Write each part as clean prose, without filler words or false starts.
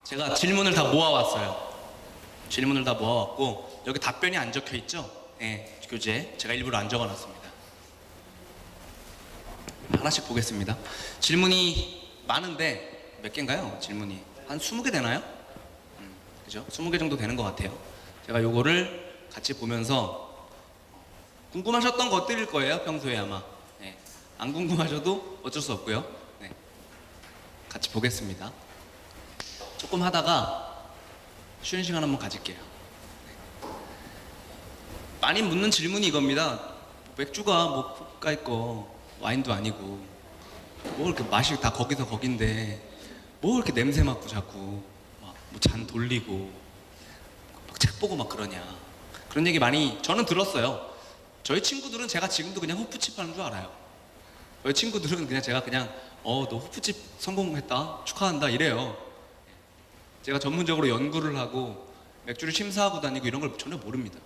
제가 질문을 다 모아왔어요. 질문을 다 모아왔고 여기 답변이 안 적혀 있죠? 네, 교재 제가 일부러 안 적어놨습니다. 하나씩 보겠습니다. 질문이 많은데 몇 개인가요? 질문이 한 20개 되나요? 그죠? 20개 정도 되는 것 같아요. 제가 요거를 같이 보면서 궁금하셨던 것들일 거예요, 평소에 아마. 네, 안 궁금하셔도 어쩔 수 없고요. 네, 같이 보겠습니다. 조금 하다가 쉬는 시간 한번 가질게요. 많이 묻는 질문이 이겁니다. 맥주가 뭐 고가의 거 와인도 아니고 뭐 이렇게 맛이 다 거기서 거긴데 뭐 이렇게 냄새 맡고 자꾸 막 뭐 잔 돌리고 막 책 보고 막 그러냐, 그런 얘기 많이 저는 들었어요. 저희 친구들은 제가 지금도 그냥 호프집 하는 줄 알아요. 저희 친구들은 그냥 제가 그냥 너 호프집 성공했다 축하한다 이래요. 제가 전문적으로 연구를 하고 맥주를 심사하고 다니고 이런 걸 전혀 모릅니다.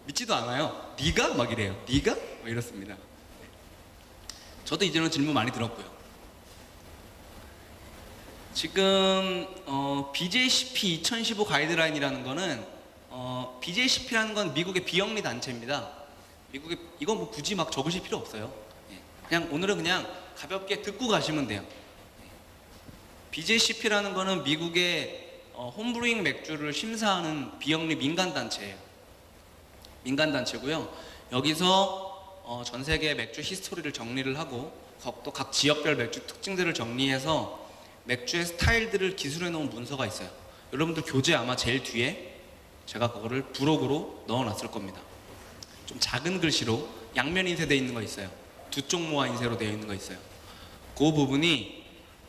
믿지도 않아요. 네가? 막 이래요. 네가? 막 이렇습니다. 저도 이제는 질문 많이 들었고요. 지금 BJCP 2015 가이드라인이라는 거는 BJCP라는 건 미국의 비영리 단체입니다. 미국의 이거 뭐 굳이 막 적으실 필요 없어요. 그냥 오늘은 그냥 가볍게 듣고 가시면 돼요. BJCP라는 거는 미국의 홈브루잉 맥주를 심사하는 비영리 민간단체예요. 민간단체고요. 여기서 전 세계 맥주 히스토리를 정리를 하고 또 각 지역별 맥주 특징들을 정리해서 맥주의 스타일들을 기술해 놓은 문서가 있어요. 여러분들 교재 아마 제일 뒤에 제가 그거를 부록으로 넣어 놨을 겁니다. 좀 작은 글씨로 양면 인쇄되어 있는 거 있어요. 두 쪽 모아 인쇄로 되어 있는 거 있어요. 그 부분이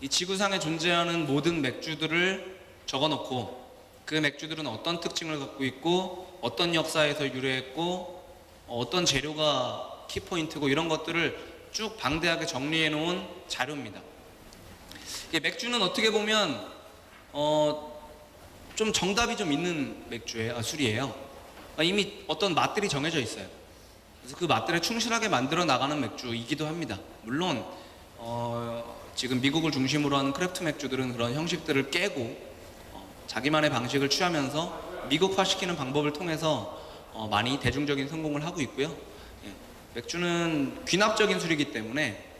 이 지구상에 존재하는 모든 맥주들을 적어놓고 그 맥주들은 어떤 특징을 갖고 있고 어떤 역사에서 유래했고 어떤 재료가 키포인트고 이런 것들을 쭉 방대하게 정리해 놓은 자료입니다. 맥주는 어떻게 보면 좀 정답이 좀 있는 맥주예요. 술이에요. 이미 어떤 맛들이 정해져 있어요. 그래서 그 맛들에 충실하게 만들어 나가는 맥주이기도 합니다. 물론 지금 미국을 중심으로 하는 크래프트 맥주들은 그런 형식들을 깨고 자기만의 방식을 취하면서 미국화시키는 방법을 통해서 많이 대중적인 성공을 하고 있고요. 맥주는 귀납적인 술이기 때문에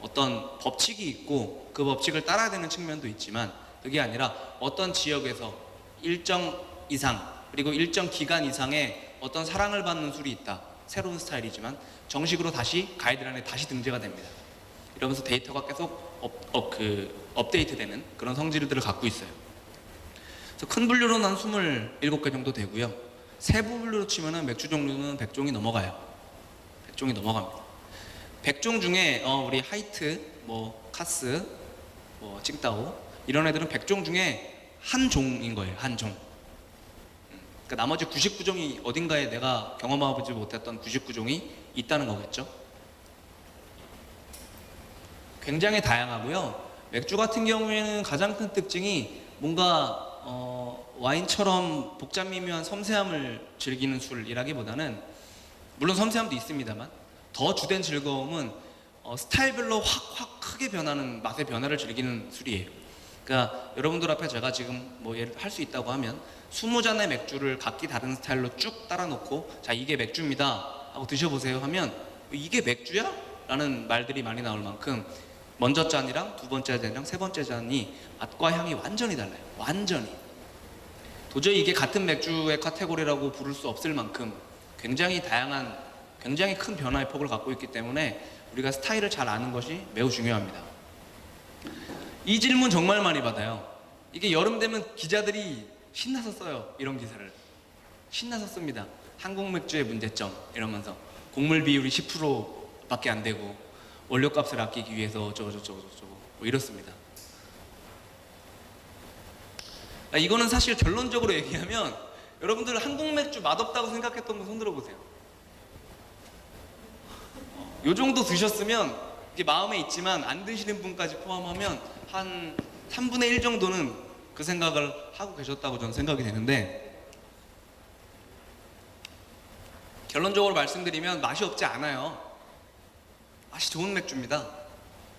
어떤 법칙이 있고 그 법칙을 따라야 되는 측면도 있지만 그게 아니라 어떤 지역에서 일정 이상 그리고 일정 기간 이상의 어떤 사랑을 받는 술이 있다. 새로운 스타일이지만 정식으로 다시 가이드라인에 다시 등재가 됩니다. 이러면서 데이터가 계속 업데이트되는 그런 성질들을 갖고 있어요. 그래서 큰 분류로는 한 27개 정도 되고요. 세부 분류로 치면은 맥주 종류는 100종이 넘어가요. 100종이 넘어갑니다. 100종 중에 우리 하이트, 뭐 카스, 뭐 칭따오 이런 애들은 100종 중에 한 종인 거예요. 한 종. 그러니까 나머지 99종이 어딘가에 내가 경험해보지 못했던 99종이 있다는 거겠죠. 굉장히 다양하고요. 맥주 같은 경우에는 가장 큰 특징이 뭔가 와인처럼 복잡 미묘한 섬세함을 즐기는 술이라기보다는 물론 섬세함도 있습니다만 더 주된 즐거움은 스타일별로 확 크게 변하는 맛의 변화를 즐기는 술이에요. 그러니까 여러분들 앞에 제가 지금 뭐 예를 할 수 있다고 하면 20잔의 맥주를 각기 다른 스타일로 쭉 따라 놓고 자 이게 맥주입니다 하고 드셔보세요 하면 이게 맥주야? 라는 말들이 많이 나올 만큼 먼저 잔이랑 두 번째 잔이랑 세 번째 잔이 맛과 향이 완전히 달라요. 완전히. 도저히 이게 같은 맥주의 카테고리라고 부를 수 없을 만큼 굉장히 다양한, 굉장히 큰 변화의 폭을 갖고 있기 때문에 우리가 스타일을 잘 아는 것이 매우 중요합니다. 이 질문 정말 많이 받아요. 이게 여름 되면 기자들이 신나서 써요. 이런 기사를. 신나서 씁니다. 한국 맥주의 문제점 이러면서 곡물 비율이 10%밖에 안 되고 원료값을 아끼기 위해서 어쩌고 뭐 이렇습니다. 이거는 사실 결론적으로 얘기하면 여러분들 한국 맥주 맛없다고 생각했던 분 손 들어보세요. 요 정도 드셨으면 이게 마음에 있지만 안 드시는 분까지 포함하면 한 3분의 1 정도는 그 생각을 하고 계셨다고 저는 생각이 되는데, 결론적으로 말씀드리면 맛이 없지 않아요. 맛이 좋은 맥주입니다.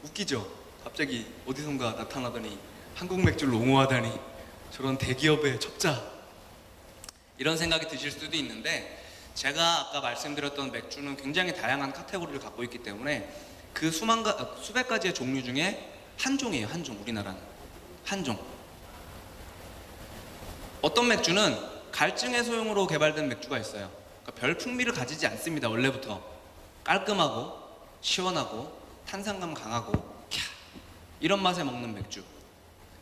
웃기죠? 갑자기 어디선가 나타나더니 한국 맥주를 옹호하다니 저런 대기업의 첩자, 이런 생각이 드실 수도 있는데, 제가 아까 말씀드렸던 맥주는 굉장히 다양한 카테고리를 갖고 있기 때문에 그 수백 가지의 종류 중에 한 종이에요. 한 종. 우리나라는 한 종. 어떤 맥주는 갈증 해소용으로 개발된 맥주가 있어요. 그러니까 별 풍미를 가지지 않습니다. 원래부터 깔끔하고 시원하고 탄산감 강하고 캬, 이런 맛에 먹는 맥주.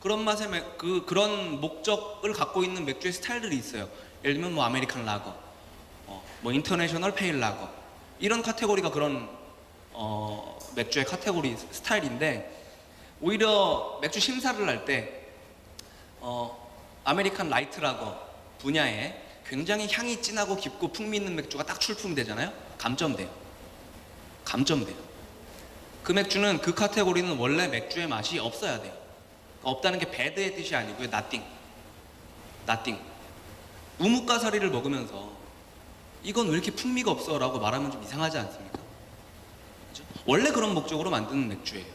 그런 맛의 그런 목적을 갖고 있는 맥주의 스타일들이 있어요. 예를 들면 뭐 아메리칸 라거, 뭐 인터내셔널 페일 라거, 이런 카테고리가 그런 맥주의 카테고리 스타일인데, 오히려 맥주 심사를 할 때 아메리칸 라이트 라거 분야에 굉장히 향이 진하고 깊고 풍미 있는 맥주가 딱 출품되잖아요. 감점돼요. 그 맥주는, 그 카테고리는 원래 맥주의 맛이 없어야 돼요. 그러니까 없다는 게 배드의 뜻이 아니고요. nothing. 우뭇가사리를 먹으면서 이건 왜 이렇게 풍미가 없어? 라고 말하면 좀 이상하지 않습니까? 그렇죠? 원래 그런 목적으로 만드는 맥주예요.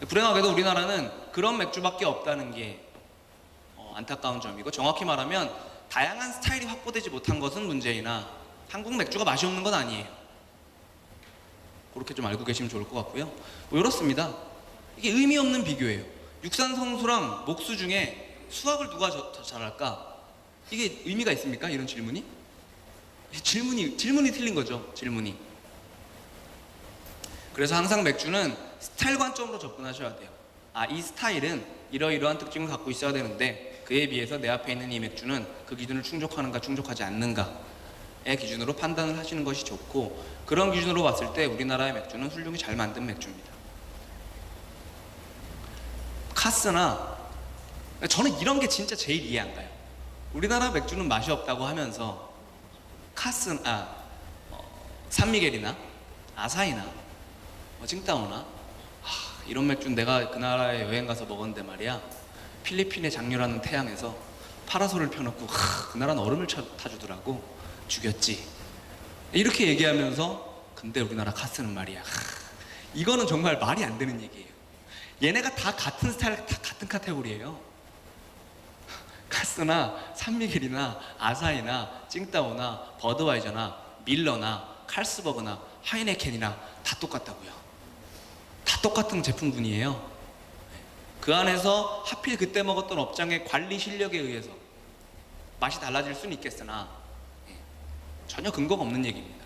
불행하게도 우리나라는 그런 맥주밖에 없다는 게 안타까운 점이고, 정확히 말하면 다양한 스타일이 확보되지 못한 것은 문제이나 한국 맥주가 맛이 없는 건 아니에요. 그렇게 좀 알고 계시면 좋을 것 같고요. 뭐 이렇습니다. 이게 의미 없는 비교예요. 육산 성수랑 목수 중에 수학을 누가 더 잘할까? 이게 의미가 있습니까? 이런 질문이? 질문이 틀린 거죠. 질문이. 그래서 항상 맥주는 스타일 관점으로 접근하셔야 돼요. 아, 이 스타일은 이러이러한 특징을 갖고 있어야 되는데 그에 비해서 내 앞에 있는 이 맥주는 그 기준을 충족하는가 충족하지 않는가의 기준으로 판단을 하시는 것이 좋고, 그런 기준으로 봤을 때 우리나라의 맥주는 훌륭히 잘 만든 맥주입니다. 카스나, 저는 이런 게 진짜 제일 이해 안 가요. 우리나라 맥주는 맛이 없다고 하면서 산미겔이나 아사히나 칭따오나 이런 맥주는 내가 그 나라에 여행 가서 먹었는데 말이야, 필리핀의 장류라는 태양에서 파라솔을 펴놓고 그 나라는 얼음을 타주더라고, 죽였지, 이렇게 얘기하면서 근데 우리나라 카스는 말이야, 이거는 정말 말이 안 되는 얘기예요. 얘네가 다 같은 스타일, 다 같은 카테고리예요. 카스나 산미겔이나 아사히나 칭따오나 버드와이저나 밀러나 칼스버그나 하이네켄이나 다 똑같다고요. 다 똑같은 제품군이에요. 그 안에서 하필 그때 먹었던 업장의 관리 실력에 의해서 맛이 달라질 수는 있겠으나 전혀 근거가 없는 얘기입니다.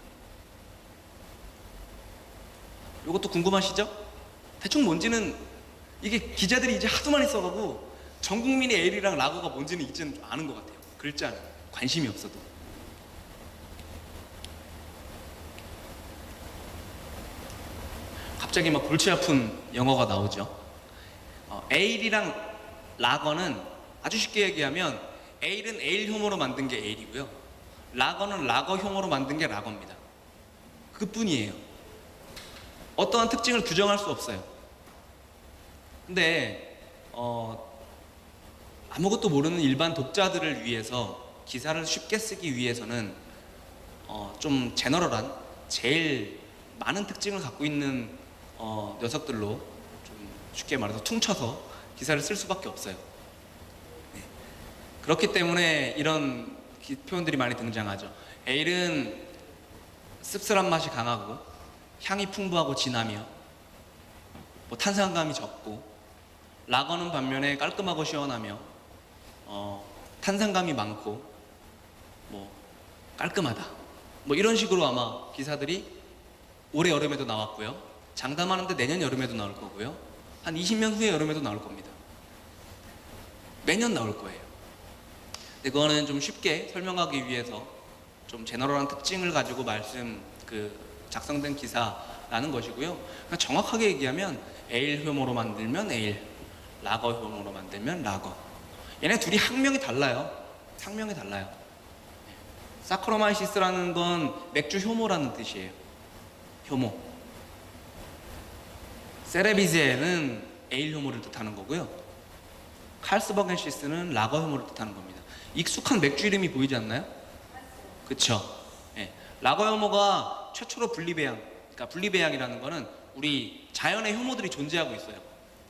이것도 궁금하시죠? 대충 뭔지는, 이게 기자들이 이제 하도 많이 써가고 전 국민이 에일이랑 라거가 뭔지는 이제는 좀 아는 것 같아요. 글자는 관심이 없어도. 갑자기 막 골치 아픈 영어가 나오죠. 에일이랑 라거는 아주 쉽게 얘기하면, 에일은 에일 효모로 만든 게 에일이고요, 라거는 라거 효모로 만든 게 라거입니다. 그뿐이에요. 어떠한 특징을 규정할 수 없어요. 근데 아무것도 모르는 일반 독자들을 위해서, 기사를 쉽게 쓰기 위해서는 좀 제너럴한, 제일 많은 특징을 갖고 있는 녀석들로, 좀 쉽게 말해서 퉁쳐서 기사를 쓸 수밖에 없어요. 네. 그렇기 때문에 이런 표현들이 많이 등장하죠. 에일은 씁쓸한 맛이 강하고 향이 풍부하고 진하며 뭐 탄산감이 적고, 라거는 반면에 깔끔하고 시원하며 탄산감이 많고 뭐 깔끔하다, 뭐 이런 식으로 아마 기사들이 올해 여름에도 나왔고요, 장담하는데 내년 여름에도 나올 거고요, 한 20년 후에 여름에도 나올 겁니다. 매년 나올 거예요. 근데 그거는 좀 쉽게 설명하기 위해서 좀 제너럴한 특징을 가지고 작성된 기사라는 것이고요. 그러니까 정확하게 얘기하면 에일 효모로 만들면 에일, 라거 효모로 만들면 라거. 얘네 둘이 학명이 달라요. 학명이 달라요. 사크로마이시스라는 건 맥주 효모라는 뜻이에요. 효모. 세레비제는 에일 효모를 뜻하는 거고요. 칼스버겐시스는 라거 효모를 뜻하는 겁니다. 익숙한 맥주 이름이 보이지 않나요? 그쵸? 예. 라거 효모가 최초로 분리배양, 그러니까 분리배양이라는 거는 우리 자연의 효모들이 존재하고 있어요.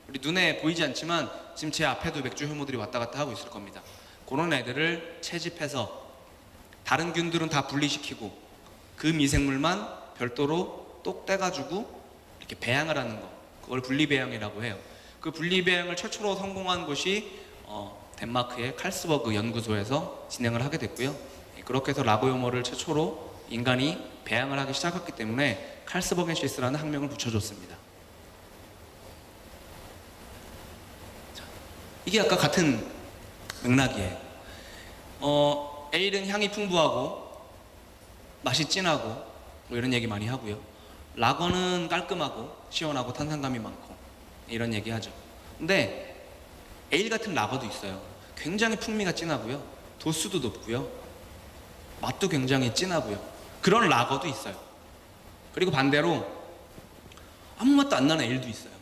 우리 눈에 보이지 않지만 지금 제 앞에도 맥주 효모들이 왔다 갔다 하고 있을 겁니다. 그런 애들을 채집해서 다른 균들은 다 분리시키고 그 미생물만 별도로 똑 떼가지고 이렇게 배양을 하는 거, 그걸 분리배양이라고 해요. 그 분리배양을 최초로 성공한 곳이 덴마크의 칼스버그 연구소에서 진행을 하게 됐고요. 그렇게 해서 라거 효모를 최초로 인간이 배양을 하기 시작했기 때문에 칼스버겐시스라는 학명을 붙여줬습니다. 자, 이게 아까 같은 맥락이에요. 에일은 향이 풍부하고 맛이 진하고 뭐 이런 얘기 많이 하고요. 라거는 깔끔하고 시원하고 탄산감이 많고 이런 얘기 하죠. 근데 에일 같은 라거도 있어요. 굉장히 풍미가 진하고요. 도수도 높고요. 맛도 굉장히 진하고요. 그런 라거도 있어요. 그리고 반대로 아무 맛도 안 나는 에일도 있어요.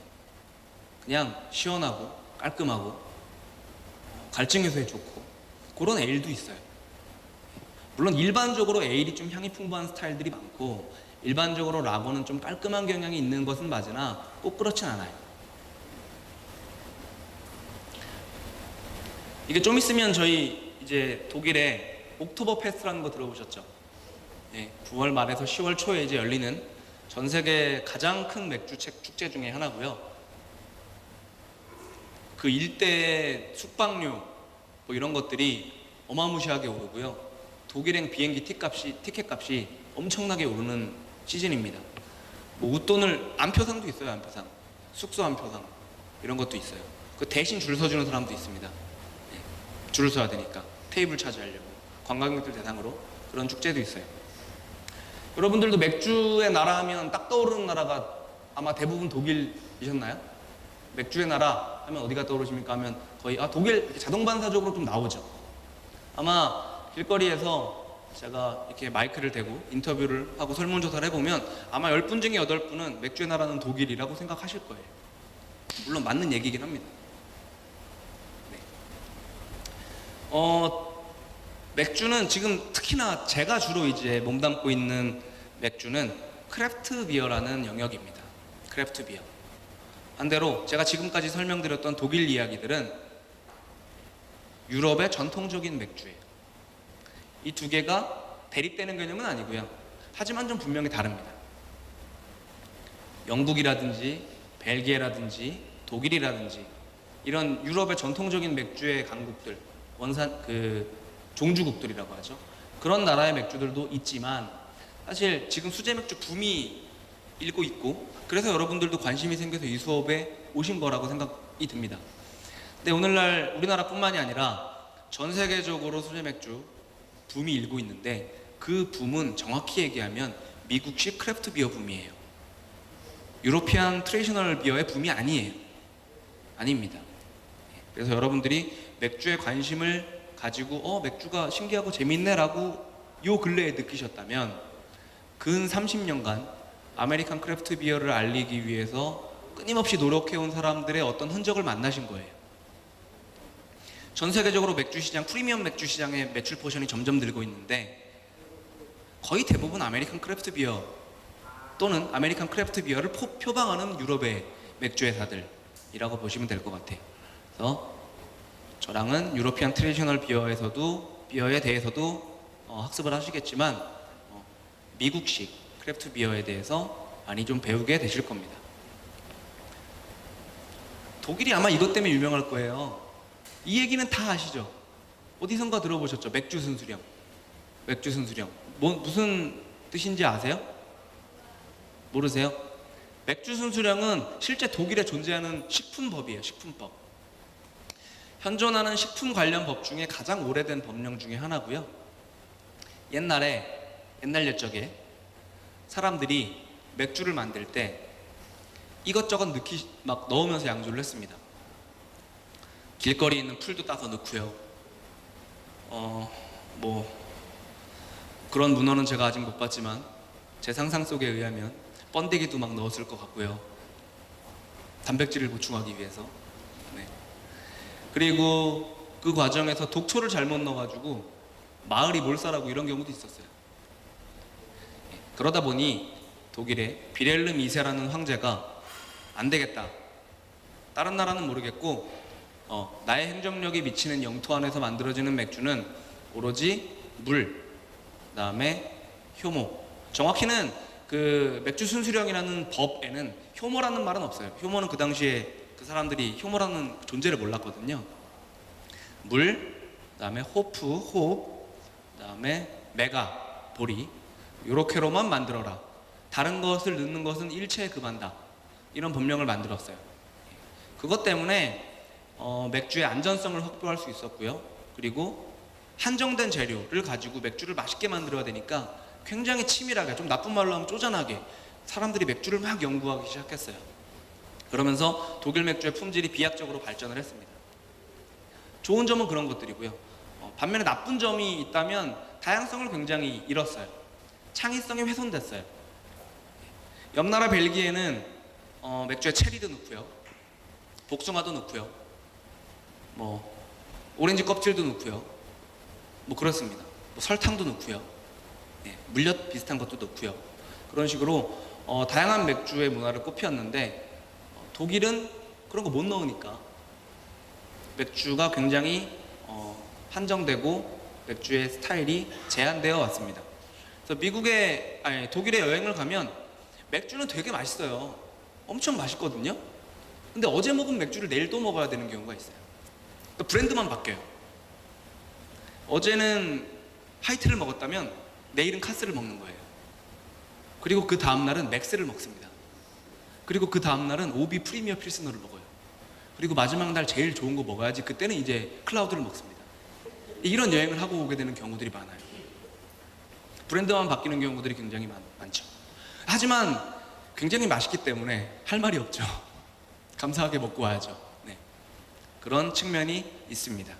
그냥 시원하고 깔끔하고 갈증 해소에 좋고 그런 에일도 있어요. 물론 일반적으로 에일이 좀 향이 풍부한 스타일들이 많고 일반적으로 라거는 좀 깔끔한 경향이 있는 것은 맞으나 꼭 그렇진 않아요. 이게 좀 있으면 저희 이제 독일에 옥토버 페스트라는 거 들어보셨죠? 네, 9월 말에서 10월 초에 이제 열리는 전 세계 가장 큰 맥주 축제 중에 하나고요. 그 일대 숙박료 뭐 이런 것들이 어마무시하게 오르고요. 독일행 비행기 티켓값이 엄청나게 오르는 시즌입니다. 뭐 웃돈을 안표상도 있어요. 안표상, 숙소 안표상 이런 것도 있어요. 그 대신 줄 서주는 사람도 있습니다. 네, 줄을 서야 되니까 테이블 차지하려고 관광객들 대상으로 그런 축제도 있어요. 여러분들도 맥주의 나라 하면 딱 떠오르는 나라가 아마 대부분 독일이셨나요? 맥주의 나라 하면 어디가 떠오르십니까? 하면 거의 독일 자동 반사적으로 좀 나오죠. 아마 길거리에서 제가 이렇게 마이크를 대고 인터뷰를 하고 설문조사를 해보면 아마 10분 중에 8분은 맥주의 나라는 독일이라고 생각하실 거예요. 물론 맞는 얘기긴 합니다. 네. 맥주는 지금 특히나 제가 주로 이제 몸담고 있는 맥주는 크래프트 비어라는 영역입니다. 크래프트 비어. 반대로 제가 지금까지 설명드렸던 독일 이야기들은 유럽의 전통적인 맥주예요. 이 두 개가 대립되는 개념은 아니고요. 하지만 좀 분명히 다릅니다. 영국이라든지 벨기에라든지 독일이라든지 이런 유럽의 전통적인 맥주의 강국들, 종주국들이라고 하죠. 그런 나라의 맥주들도 있지만 사실 지금 수제 맥주 붐이 일고 있고 그래서 여러분들도 관심이 생겨서 이 수업에 오신 거라고 생각이 듭니다. 근데 오늘날 우리나라뿐만이 아니라 전 세계적으로 수제 맥주 붐이 일고 있는데 그 붐은 정확히 얘기하면 미국식 크래프트 비어 붐이에요. 유로피안 트레디셔널 비어의 붐이 아니에요. 아닙니다. 그래서 여러분들이 맥주에 관심을 가지고 맥주가 신기하고 재밌네라고 요 근래에 느끼셨다면 근 30년간 아메리칸 크래프트 비어를 알리기 위해서 끊임없이 노력해온 사람들의 어떤 흔적을 만나신 거예요. 전 세계적으로 맥주 시장, 프리미엄 맥주 시장의 매출 포션이 점점 늘고 있는데 거의 대부분 아메리칸 크래프트 비어 또는 아메리칸 크래프트 비어를 표방하는 유럽의 맥주 회사들이라고 보시면 될 것 같아요. 그래서 저랑은 유로피안 트레디셔널 비어에 대해서도 학습을 하시겠지만 미국식 크래프트 비어에 대해서 많이 좀 배우게 되실 겁니다. 독일이 아마 이것 때문에 유명할 거예요. 이 얘기는 다 아시죠? 어디선가 들어보셨죠? 맥주 순수령. 맥주 순수령. 무슨 뜻인지 아세요? 모르세요? 맥주 순수령은 실제 독일에 존재하는 식품법이에요. 식품법. 현존하는 식품 관련 법 중에 가장 오래된 법령 중에 하나고요. 옛날 옛적에 사람들이 맥주를 만들 때 이것저것 막 넣으면서 양조를 했습니다. 길거리에 있는 풀도 따서 넣고요. 그런 문헌은 제가 아직 못 봤지만 제 상상 속에 의하면 번데기도 막 넣었을 것 같고요. 단백질을 보충하기 위해서. 네. 그리고 그 과정에서 독초를 잘못 넣어가지고 마을이 몰살하고 이런 경우도 있었어요. 그러다 보니 독일의 비렐름 2세라는 황제가 안 되겠다. 다른 나라는 모르겠고 나의 행정력이 미치는 영토 안에서 만들어지는 맥주는 오로지 물, 그다음에 효모. 정확히는 그 맥주 순수령이라는 법에는 효모라는 말은 없어요. 효모는 그 당시에 그 사람들이 효모라는 존재를 몰랐거든요. 물, 그다음에 호프, 호흡, 그다음에 메가, 보리, 요렇게로만 만들어라. 다른 것을 넣는 것은 일체에 금한다. 이런 법령을 만들었어요. 그것 때문에 맥주의 안전성을 확보할 수 있었고요. 그리고 한정된 재료를 가지고 맥주를 맛있게 만들어야 되니까 굉장히 치밀하게, 좀 나쁜 말로 하면 쪼잔하게 사람들이 맥주를 막 연구하기 시작했어요. 그러면서 독일 맥주의 품질이 비약적으로 발전을 했습니다. 좋은 점은 그런 것들이고요. 반면에 나쁜 점이 있다면 다양성을 굉장히 잃었어요. 창의성이 훼손됐어요. 옆나라 벨기에는 맥주에 체리도 넣고요, 복숭아도 넣고요, 뭐 오렌지 껍질도 넣고요, 뭐 그렇습니다. 뭐 설탕도 넣고요, 네, 물엿 비슷한 것도 넣고요. 그런 식으로 다양한 맥주의 문화를 꽃피웠는데 독일은 그런 거 못 넣으니까 맥주가 굉장히 한정되고 맥주의 스타일이 제한되어 왔습니다. 그래서 독일에 여행을 가면 맥주는 되게 맛있어요. 엄청 맛있거든요. 근데 어제 먹은 맥주를 내일 또 먹어야 되는 경우가 있어요. 그러니까 브랜드만 바뀌어요. 어제는 하이트를 먹었다면 내일은 카스를 먹는 거예요. 그리고 그 다음날은 맥스를 먹습니다. 그리고 그 다음날은 오비 프리미어 필스너를 먹어요. 그리고 마지막 날 제일 좋은 거 먹어야지 그때는 이제 클라우드를 먹습니다. 이런 여행을 하고 오게 되는 경우들이 많아요. 브랜드만 바뀌는 경우들이 굉장히 많죠. 하지만 굉장히 맛있기 때문에 할 말이 없죠. 감사하게 먹고 와야죠. 네. 그런 측면이 있습니다.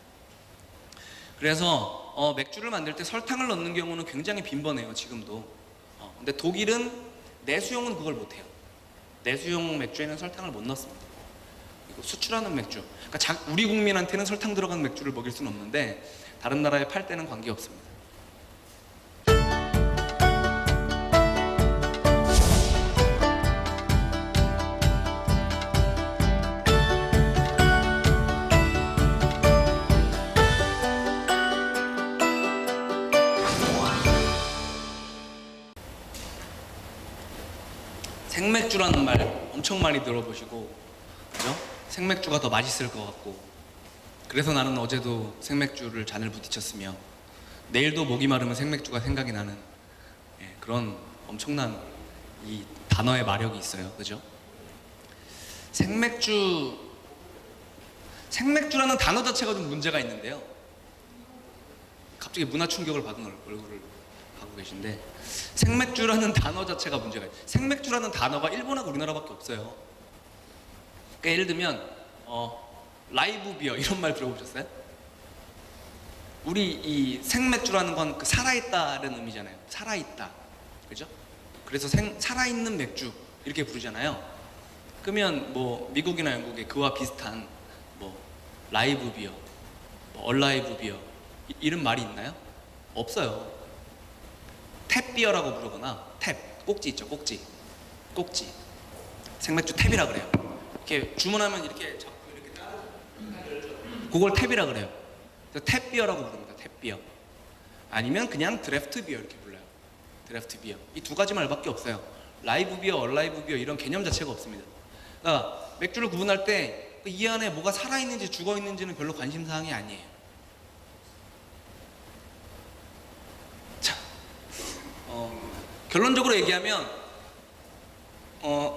그래서 맥주를 만들 때 설탕을 넣는 경우는 굉장히 빈번해요. 지금도. 근데 독일은 내수용은 그걸 못해요. 내수용 맥주에는 설탕을 못 넣습니다. 그리고 수출하는 맥주, 그러니까 우리 국민한테는 설탕 들어간 맥주를 먹일 수는 없는데 다른 나라에 팔 때는 관계없습니다. 생맥주라는 말 엄청 많이 들어보시고, 그죠? 생맥주가 더 맛있을 것 같고, 그래서 나는 어제도 생맥주를 잔을 부딪혔으며 내일도 목이 마르면 생맥주가 생각이 나는 그런 엄청난 이 단어의 마력이 있어요. 그죠? 생맥주라는 단어 자체가 좀 문제가 있는데요. 갑자기 문화 충격을 받은 얼굴을 하고 계신데, 생맥주라는 단어 자체가 문제가 있어요. 생맥주라는 단어가 일본하고 우리나라밖에 없어요. 그러니까 예를 들면 라이브 비어 이런 말 들어보셨어요? 우리 이 생맥주라는 건 그 살아있다는 의미잖아요. 살아있다, 그죠? 그래서 살아있는 맥주 이렇게 부르잖아요. 그러면 뭐 미국이나 영국에 그와 비슷한 뭐 라이브 비어, 뭐 얼라이브 비어 이런 말이 있나요? 없어요. 탭 비어라고 부르거나 탭, 꼭지 있죠, 꼭지 생맥주 탭이라 그래요. 이렇게 주문하면 이렇게 잡고 이렇게 따르죠. 그걸 탭이라 그래요. 탭 비어라고 부릅니다. 탭 비어. 아니면 그냥 드래프트 비어 이렇게 불러요. 드래프트 비어. 이 두 가지 말밖에 없어요. 라이브 비어, 얼라이브 비어 이런 개념 자체가 없습니다. 그러니까 맥주를 구분할 때 이 안에 뭐가 살아있는지 죽어있는지는 별로 관심사항이 아니에요. 자, 결론적으로 얘기하면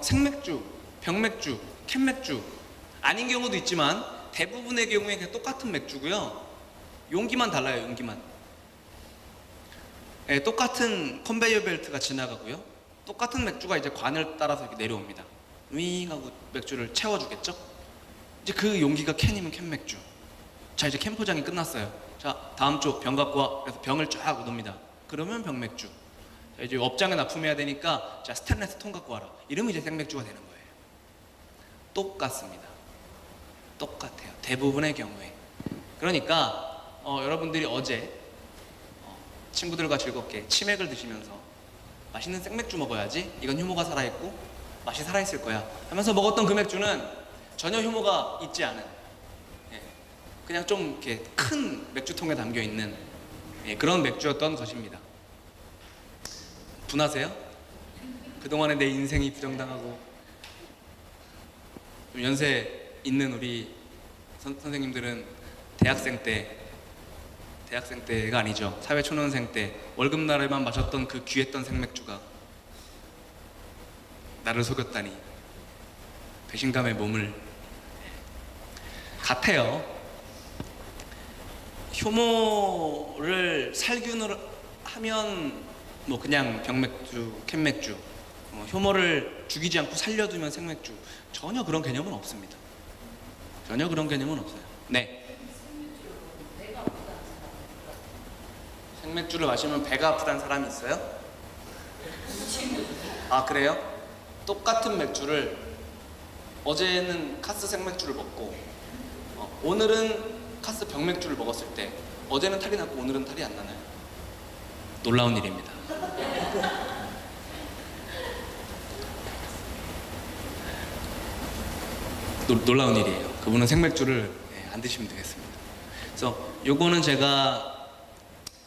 생맥주, 병맥주, 캔맥주 아닌 경우도 있지만 대부분의 경우에 그냥 똑같은 맥주고요. 용기만 달라요. 용기만. 네, 똑같은 컨베이어 벨트가 지나가고요. 똑같은 맥주가 이제 관을 따라서 이렇게 내려옵니다. 윙 하고 맥주를 채워주겠죠. 이제 그 용기가 캔이면 캔맥주. 자, 이제 캔 포장이 끝났어요. 자, 다음 쪽 병 갖고 와. 그래서 병을 쫙 넣습니다. 그러면 병맥주. 자, 이제 업장에 납품해야 되니까 자, 스테인리스 통 갖고 와라. 이러면 이제 생맥주가 되는 거예요. 똑같습니다. 똑같아요. 대부분의 경우에. 그러니까 여러분들이 어제 친구들과 즐겁게 치맥을 드시면서 맛있는 생맥주 먹어야지, 이건 효모가 살아있고 맛이 살아있을 거야 하면서 먹었던 그 맥주는 전혀 효모가 있지 않은, 그냥 좀 이렇게 큰 맥주통에 담겨있는 그런 맥주였던 것입니다. 분하세요? 그동안에 내 인생이 부정당하고 좀 연세 있는 우리 선생님들은 대학생 때가 아니죠. 사회초년생 때 월급날에만 마셨던 그 귀했던 생맥주가 나를 속였다니 배신감에 몸을 같아요. 효모를 살균을 하면 뭐 그냥 병맥주, 캔맥주, 효모를 죽이지 않고 살려두면 생맥주, 전혀 그런 개념은 없습니다. 전혀 그런 개념은 없어요. 네. 생맥주를 마시면 배가 아프다는 사람이 있어요? 아, 그래요? 똑같은 맥주를 어제는 카스 생맥주를 먹고 오늘은 카스 병맥주를 먹었을 때 어제는 탈이 났고 오늘은 탈이 안 나나요? 놀라운 일입니다. 놀라운 일이에요. 그분은 생맥주를 안 드시면 되겠습니다. 그래서 요거는 제가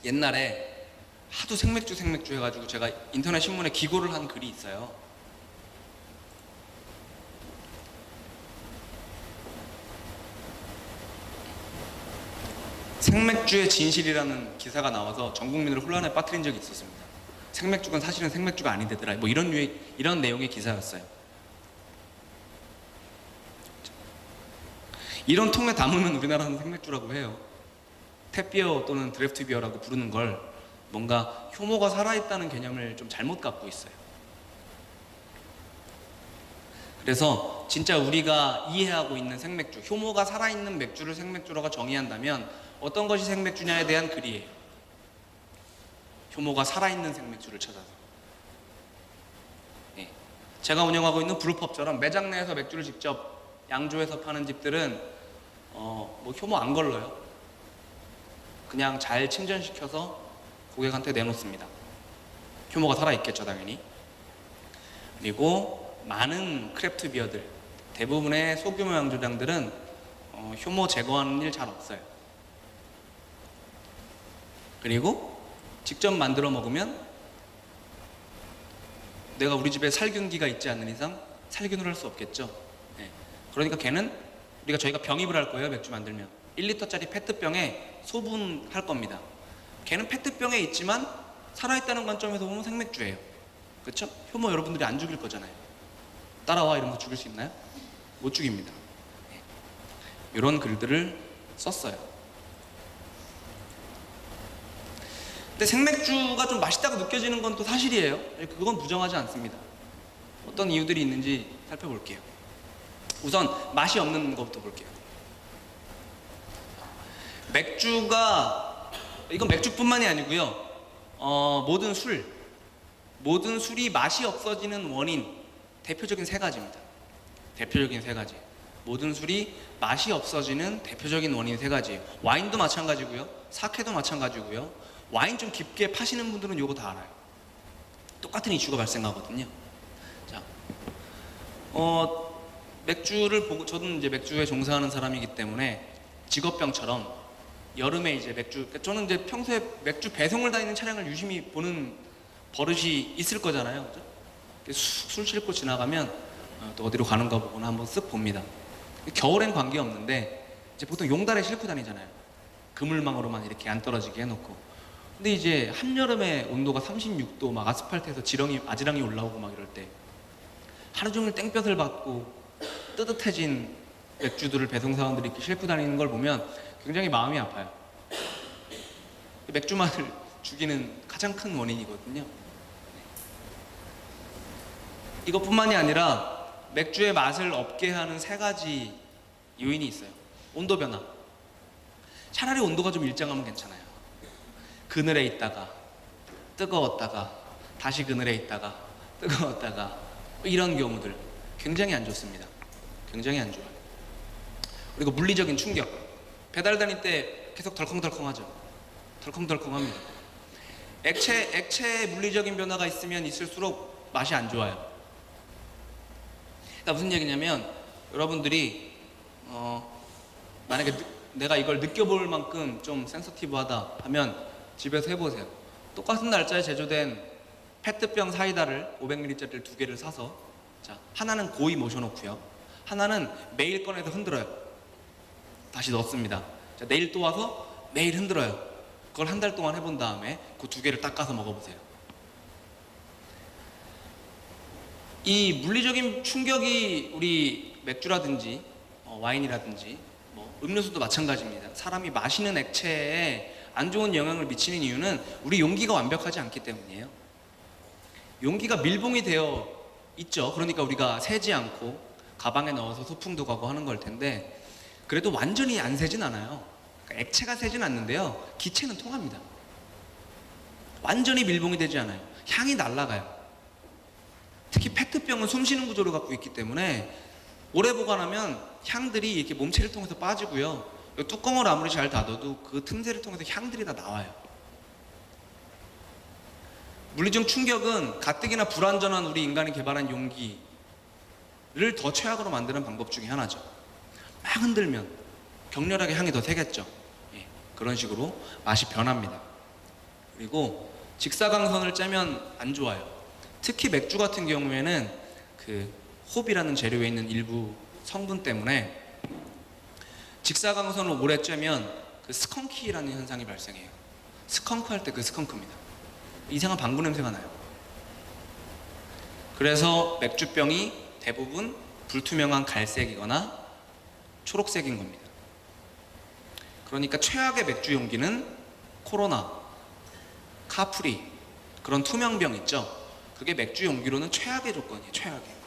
옛날에 하도 생맥주 해가지고 제가 인터넷 신문에 기고를 한 글이 있어요. 생맥주의 진실이라는 기사가 나와서 전 국민을 혼란에 빠뜨린 적이 있었습니다. 생맥주가 사실은 생맥주가 아니되더라, 뭐 이런 내용의 기사였어요. 이런 통에 담으면 우리나라는 생맥주라고 해요. 탭비어 또는 드래프트 비어라고 부르는 걸 뭔가 효모가 살아있다는 개념을 좀 잘못 갖고 있어요. 그래서 진짜 우리가 이해하고 있는 생맥주, 효모가 살아있는 맥주를 생맥주라고 정의한다면 어떤 것이 생맥주냐에 대한 글이에요. 효모가 살아있는 생맥주를 찾아서. 제가 운영하고 있는 브루펍처럼 매장 내에서 맥주를 직접 양조해서 파는 집들은 뭐 효모 안 걸러요. 그냥 잘 침전시켜서 고객한테 내놓습니다. 효모가 살아있겠죠, 당연히. 그리고 많은 크래프트 비어들, 대부분의 소규모 양조장들은 효모 제거하는 일 잘 없어요. 그리고 직접 만들어 먹으면 내가 우리 집에 살균기가 있지 않는 이상 살균을 할 수 없겠죠. 그러니까 걔는 저희가 병입을 할 거예요. 맥주 만들면 1리터짜리 페트병에 소분할 겁니다. 걔는 페트병에 있지만 살아있다는 관점에서 보면 생맥주예요. 그렇죠? 효모 여러분들이 안 죽일 거잖아요. 따라와 이러면서 죽일 수 있나요? 못 죽입니다. 이런 글들을 썼어요. 근데 생맥주가 좀 맛있다고 느껴지는 건 또 사실이에요. 그건 부정하지 않습니다. 어떤 이유들이 있는지 살펴볼게요. 우선 맛이 없는 것부터 볼게요. 맥주가, 이건 맥주뿐만이 아니고요, 모든 술이 맛이 없어지는 원인, 대표적인 세 가지입니다. 대표적인 세 가지. 모든 술이 맛이 없어지는 대표적인 원인 세 가지예요. 와인도 마찬가지고요, 사케도 마찬가지고요. 와인 좀 깊게 파시는 분들은 이거 다 알아요. 똑같은 이슈가 발생하거든요. 자, 맥주를 보고, 저도 이제 맥주에 종사하는 사람이기 때문에 직업병처럼 여름에 이제 저는 이제 평소에 맥주 배송을 다니는 차량을 유심히 보는 버릇이 있을 거잖아요. 그죠? 술 싣고 지나가면 또 어디로 가는가 보거나 한번 쓱 봅니다. 겨울엔 관계없는데 이제 보통 용달에 싣고 다니잖아요. 그물망으로만 이렇게 안 떨어지게 해놓고. 근데 이제 한여름에 온도가 36도, 막 아스팔트에서 아지랑이 올라오고 막 이럴 때 하루 종일 땡볕을 받고 뜨뜻해진 맥주들을 배송사원들이 이렇게 싣고 다니는 걸 보면 굉장히 마음이 아파요. 맥주 맛을 죽이는 가장 큰 원인이거든요. 이것뿐만이 아니라 맥주의 맛을 없게 하는 세 가지 요인이 있어요. 온도 변화. 차라리 온도가 좀 일정하면 괜찮아요. 그늘에 있다가 뜨거웠다가 다시 그늘에 있다가 뜨거웠다가 이런 경우들 굉장히 안 좋습니다. 굉장히 안 좋아요. 그리고 물리적인 충격. 배달 다닐 때 계속 덜컹덜컹하죠. 덜컹덜컹합니다. 액체에 물리적인 변화가 있으면 있을수록 맛이 안 좋아요. 그러니까 무슨 얘기냐면 여러분들이 만약에 내가 이걸 느껴볼 만큼 좀 센서티브하다 하면 집에서 해보세요. 똑같은 날짜에 제조된 페트병 사이다를 500ml짜리를 2개를 사서 자, 하나는 고이 모셔놓고요. 하나는 매일 꺼내서 흔들어요. 다시 넣습니다. 자, 내일 또 와서 매일 흔들어요. 그걸 한 달 동안 해본 다음에 그 2개를 닦아서 먹어보세요. 이 물리적인 충격이 우리 맥주라든지 와인이라든지 뭐 음료수도 마찬가지입니다. 사람이 마시는 액체에 안 좋은 영향을 미치는 이유는 우리 용기가 완벽하지 않기 때문이에요. 용기가 밀봉이 되어 있죠. 그러니까 우리가 새지 않고 가방에 넣어서 소풍도 가고 하는 걸 텐데 그래도 완전히 안 새진 않아요. 그러니까 액체가 새진 않는데요. 기체는 통합니다. 완전히 밀봉이 되지 않아요. 향이 날아가요. 특히 페트병은 숨쉬는 구조를 갖고 있기 때문에 오래 보관하면 향들이 이렇게 몸체를 통해서 빠지고요. 뚜껑을 아무리 잘 닫아도 그 틈새를 통해서 향들이 다 나와요. 물리적 충격은 가뜩이나 불완전한 우리 인간이 개발한 용기를 더 최악으로 만드는 방법 중에 하나죠. 막 흔들면 격렬하게 향이 더 세겠죠. 예, 그런 식으로 맛이 변합니다. 그리고 직사광선을 쬐면 안 좋아요. 특히 맥주 같은 경우에는 그 홉이라는 재료에 있는 일부 성분 때문에 직사광선을 오래 쬐면 그 스컹키라는 현상이 발생해요. 스컹크 할 때 그 스컹크입니다. 이상한 방구 냄새가 나요. 그래서 맥주병이 대부분 불투명한 갈색이거나 초록색인 겁니다. 그러니까 최악의 맥주 용기는 코로나, 카프리 그런 투명병 있죠. 그게 맥주 용기로는 최악의 조건이에요. 최악의.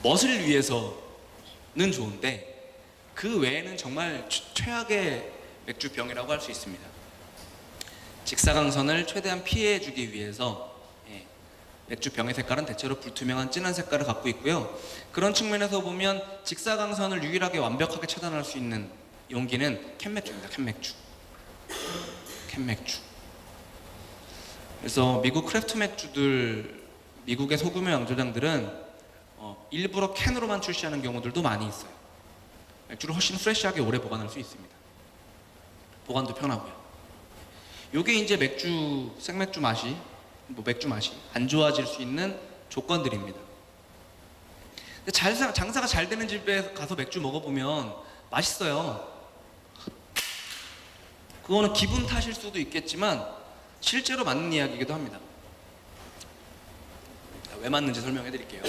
멋을 위해서는 좋은데 그 외에는 정말 최악의 맥주병이라고 할 수 있습니다. 직사광선을 최대한 피해주기 위해서 맥주병의 색깔은 대체로 불투명한 진한 색깔을 갖고 있고요. 그런 측면에서 보면 직사광선을 유일하게 완벽하게 차단할 수 있는 용기는 캔맥주입니다. 캔맥주. 그래서 미국 크래프트 맥주들, 미국의 소규모 양조장들은 일부러 캔으로만 출시하는 경우들도 많이 있어요. 맥주를 훨씬 프레시하게 오래 보관할 수 있습니다. 보관도 편하고요. 요게 이제 생맥주 맛이, 맥주 맛이 안 좋아질 수 있는 조건들입니다. 근데 장사가 잘 되는 집에 가서 맥주 먹어보면 맛있어요. 그거는 기분 탓일 수도 있겠지만 실제로 맞는 이야기이기도 합니다. 왜 맞는지 설명해 드릴게요.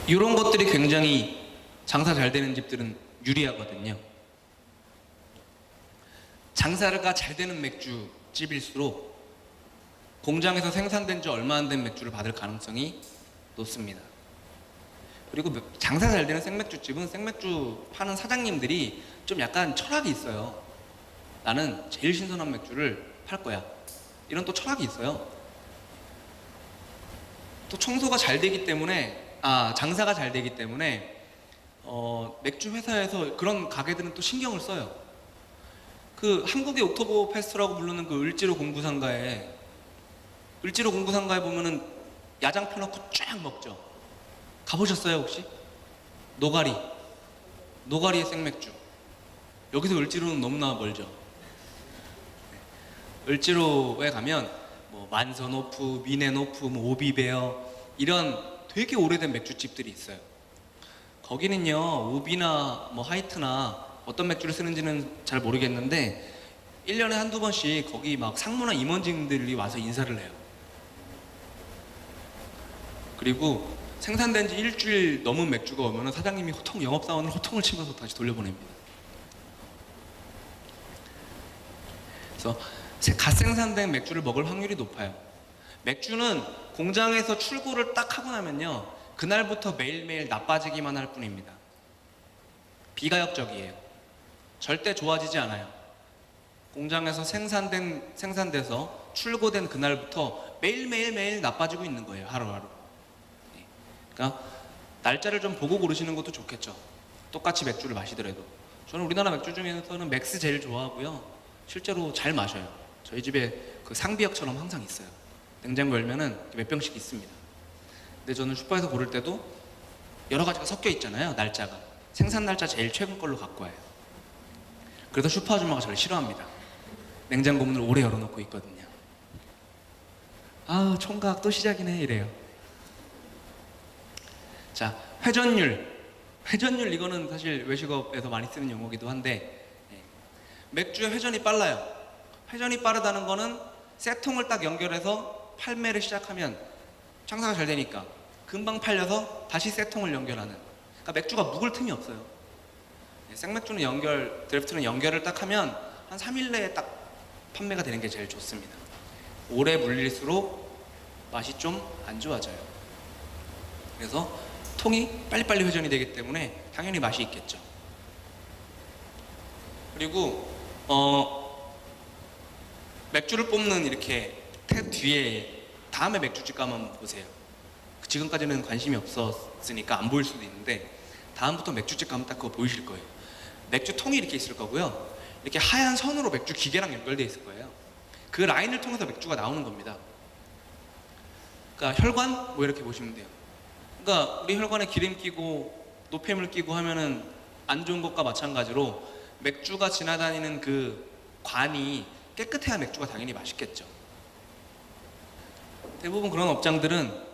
이런 것들이 굉장히 장사 잘 되는 집들은 유리하거든요. 장사가 잘 되는 맥주집일수록 공장에서 생산된 지 얼마 안 된 맥주를 받을 가능성이 높습니다. 그리고 장사 잘 되는 생맥주집은 생맥주 파는 사장님들이 좀 약간 철학이 있어요. 나는 제일 신선한 맥주를 팔 거야. 이런 또 철학이 있어요. 또 청소가 잘 되기 때문에 장사가 잘 되기 때문에 맥주 회사에서 그런 가게들은 또 신경을 써요. 그 한국의 옥토버 페스트라고 부르는 그 을지로 공구상가에 보면은 야장 펴놓고 쫙 먹죠. 가보셨어요 혹시? 노가리의 생맥주. 여기서 을지로는 너무나 멀죠. 을지로에 가면 뭐 만선호프, 미네노프, 뭐 오비베어 이런 되게 오래된 맥주집들이 있어요. 거기는요 우비나 뭐 하이트나 어떤 맥주를 쓰는지는 잘 모르겠는데 1년에 한두 번씩 거기 막 상무나 임원진들이 와서 인사를 해요. 그리고 생산된 지 일주일 넘은 맥주가 오면 사장님이 영업사원을 호통을 치면서 다시 돌려보냅니다. 그래서 갓 생산된 맥주를 먹을 확률이 높아요. 맥주는 공장에서 출고를 딱 하고 나면요 그날부터 매일매일 나빠지기만 할 뿐입니다. 비가역적이에요. 절대 좋아지지 않아요. 공장에서 생산돼서 출고된 그날부터 매일 나빠지고 있는 거예요. 하루하루. 예. 그러니까 날짜를 좀 보고 고르시는 것도 좋겠죠. 똑같이 맥주를 마시더라도. 저는 우리나라 맥주 중에서는 맥스 제일 좋아하고요. 실제로 잘 마셔요. 저희 집에 그 상비역처럼 항상 있어요. 냉장고 열면은 몇 병씩 있습니다. 근데 저는 슈퍼에서 고를 때도 여러 가지가 섞여 있잖아요. 날짜가. 생산 날짜 제일 최근 걸로 갖고 와요. 그래서 슈퍼 아줌마가 저를 싫어합니다. 냉장고 문을 오래 열어놓고 있거든요. 아우 총각 또 시작이네 이래요. 자, 회전율 이거는 사실 외식업에서 많이 쓰는 용어기도 한데 맥주의 회전이 빨라요. 회전이 빠르다는 거는 세 통을 딱 연결해서 팔매를 시작하면 장사가 잘 되니까 금방 팔려서 다시 세 통을 연결하는. 그러니까 맥주가 묵을 틈이 없어요. 생맥주는 드래프트는 연결을 딱 하면 한 3일 내에 딱 판매가 되는 게 제일 좋습니다. 오래 물릴수록 맛이 좀 안 좋아져요. 그래서 통이 빨리빨리 회전이 되기 때문에 당연히 맛이 있겠죠. 그리고 맥주를 뽑는 이렇게 탭 뒤에 다음에 맥주집 가면 보세요. 지금까지는 관심이 없었으니까 안 보일 수도 있는데 다음부터 맥주집 가면 딱 그거 보이실 거예요. 맥주 통이 이렇게 있을 거고요. 이렇게 하얀 선으로 맥주 기계랑 연결되어 있을 거예요. 그 라인을 통해서 맥주가 나오는 겁니다. 그러니까 혈관 뭐 이렇게 보시면 돼요. 그러니까 우리 혈관에 기름 끼고 노폐물 끼고 하면은 안 좋은 것과 마찬가지로 맥주가 지나다니는 그 관이 깨끗해야 맥주가 당연히 맛있겠죠. 대부분 그런 업장들은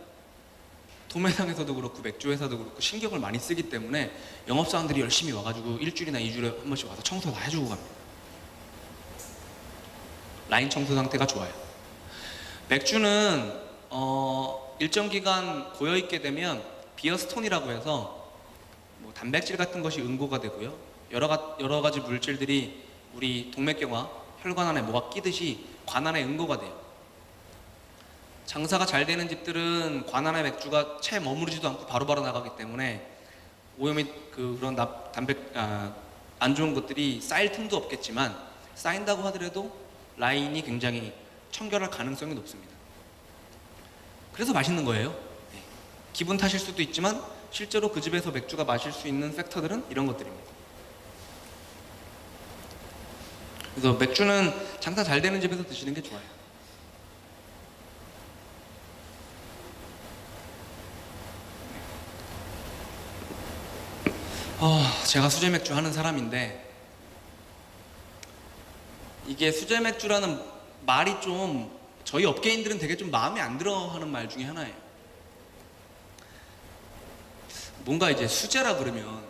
도매상에서도 그렇고 맥주 회사도 그렇고 신경을 많이 쓰기 때문에 영업사원들이 열심히 와가지고 일주일이나 2주일에 한 번씩 와서 청소 다 해주고 갑니다. 라인 청소 상태가 좋아요. 맥주는 일정 기간 고여있게 되면 비어스톤이라고 해서 뭐 단백질 같은 것이 응고가 되고요. 여러 가지 물질들이 우리 동맥경화, 혈관 안에 뭐가 끼듯이 관 안에 응고가 돼요. 장사가 잘 되는 집들은 관 안에 맥주가 채 머무르지도 않고 바로바로 나가기 때문에 오염이 그런 안 좋은 것들이 쌓일 틈도 없겠지만 쌓인다고 하더라도 라인이 굉장히 청결할 가능성이 높습니다. 그래서 맛있는 거예요. 네. 기분 탓일 수도 있지만 실제로 그 집에서 맥주가 마실 수 있는 팩터들은 이런 것들입니다. 그래서 맥주는 장사 잘 되는 집에서 드시는 게 좋아요. 제가 수제 맥주 하는 사람인데 이게 수제 맥주라는 말이 좀 저희 업계인들은 되게 좀 마음에 안 들어 하는 말 중에 하나예요. 뭔가 이제 수제라 그러면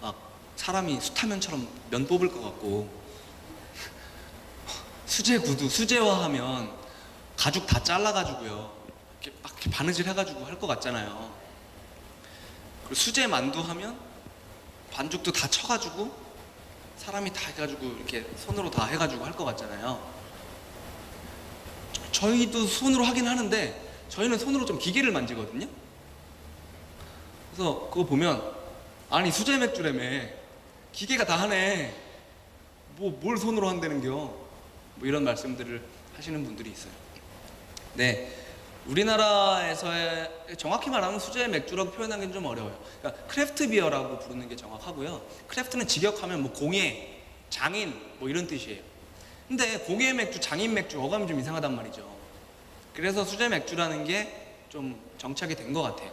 막 사람이 수타면처럼 면 뽑을 것 같고 수제 구두, 수제화하면 가죽 다 잘라가지고요 이렇게 막 이렇게 바느질 해가지고 할 것 같잖아요. 그리고 수제 만두 하면 반죽도 다 쳐가지고 사람이 다 해가지고 이렇게 손으로 다 해가지고 할 것 같잖아요. 저희도 손으로 하긴 하는데 저희는 손으로 좀 기계를 만지거든요. 그래서 그거 보면 아니 수제 맥주라며 기계가 다 하네 뭘 손으로 한다는겨 뭐 이런 말씀들을 하시는 분들이 있어요. 네, 우리나라에서의 정확히 말하면 수제 맥주라고 표현하기는 좀 어려워요. 그러니까 크래프트 비어라고 부르는 게 정확하고요. 크래프트는 직역하면 뭐 공예, 장인 뭐 이런 뜻이에요. 근데 공예 맥주, 장인 맥주 어감이 좀 이상하단 말이죠. 그래서 수제 맥주라는 게 좀 정착이 된 것 같아요.